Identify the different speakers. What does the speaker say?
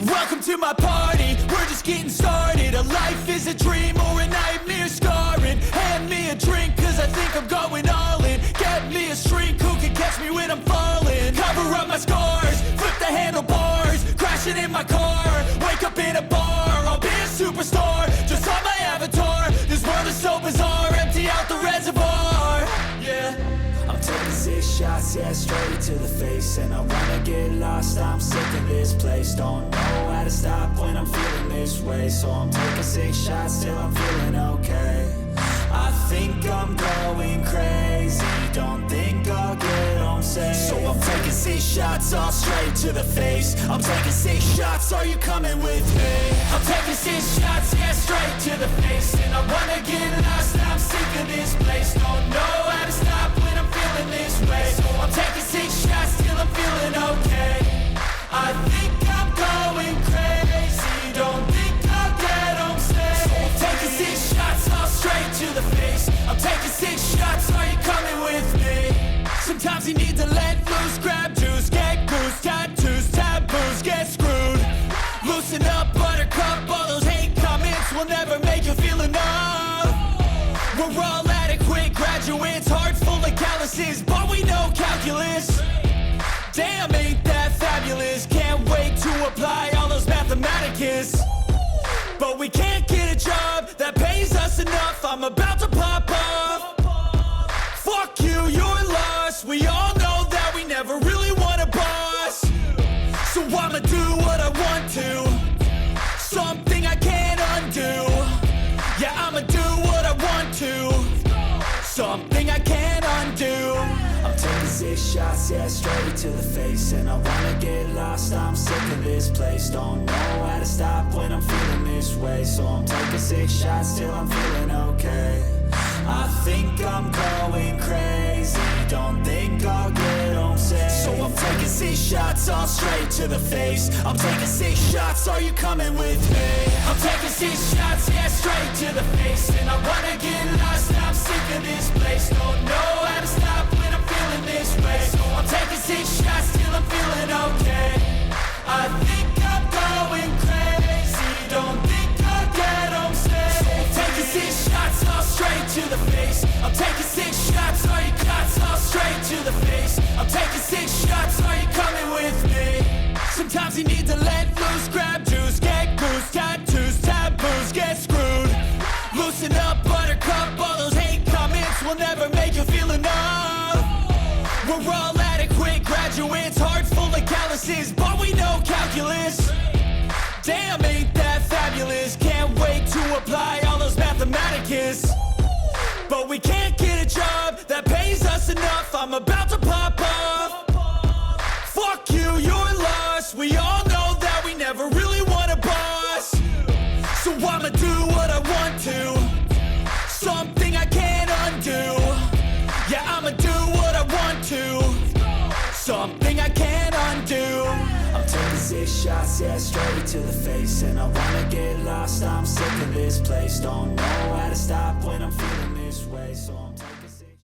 Speaker 1: Welcome to my party, we're just getting started. A life is a dream or a nightmare scarring. Hand me a drink cause I think I'm going all in. Get me a shrink who can catch me when I'm falling. Cover up my scars, flip the handlebars. Crashing in my car, wake up in a bar. I'll be a superstar, just on my avatar. This world is so bizarre, empty out the reservoir. Yeah, I'm taking 6 shots, yeah, straight to the face. And I wanna get lost, I'm sick of this place. Don't know how to stop when I'm feeling this way. So I'm taking 6 shots till I'm feeling okay. I think I'm going crazy, don't think I'll get home safe. So I'm taking 6 shots, all straight to the face. I'm taking 6 shots, are you coming with me? I'm taking 6 shots, yeah, straight to the face. And I wanna get lost, I'm sick of this place. Don't know how to stop when I'm feeling this way. So I'm taking 6 shots till I'm feeling okay. I think I'm going crazy, don't think I'll get home safe. So I'm taking 6 shots, all straight to the face. I'm taking 6 shots, are you coming with me? Sometimes you need to let loose, grab juice, get goose, tattoos, taboos, get screwed. Loosen up, buttercup, all those hate comments will never make you feel enough. We're all adequate graduates, heart full of calluses, but we know calculus. Damn, ain't that fabulous? Can't wait to apply all those mathematicus. But we can't get a job that pays us enough. I'm about to pop off. Fuck you, you're lost. We all know that we never really want a boss. So I'ma do what I want to, something I can't undo. Yeah, I'ma do what I want to, something I can't undo. I'm taking 6 shots, yeah, straight to the face. And I wanna get lost, I'm sick of this place. Don't know how to stop when I'm feeling this way. So I'm taking 6 shots till I'm feeling okay. I think I'm going crazy, don't think I'll get home safe. So I'm taking 6 shots, all straight to the face. I'm taking 6 shots, are you coming with me? I'm taking 6 shots, yeah, straight to the face. And I wanna get lost, I'm sick of this place. Don't know how to stop when I'm feeling this way. So I'm taking 6 shots till I'm feeling okay. I think I'm going crazy, don't think I'll get home safe. So I'm taking 6 shots, all straight to the face. I'm taking 6 shots, are you shots, all straight to the face. I'm taking 6 shots, are you coming with me? Sometimes you need to let loose, grab juice, get goose, tattoos, taboos, get screwed. Loosen up, buttercup, all those hate comments will never make you feel enough. We're all adequate graduates, heart full of calluses, but we know calculus. Damn, ain't that fabulous? Can't wait to apply all those mathematicus. But we can't get a job that pays us enough. I'm about to pop off. Fuck you, you're lost. We all know that we never really want a boss. So I'ma do what I want to, something I can't undo. Yeah, I'ma do what I want to, something I can't undo. I'm taking 6 shots, yeah, straight to the face. And I wanna get lost, I'm sick of this place. Don't know how to stop when I'm feeling this way. So I'm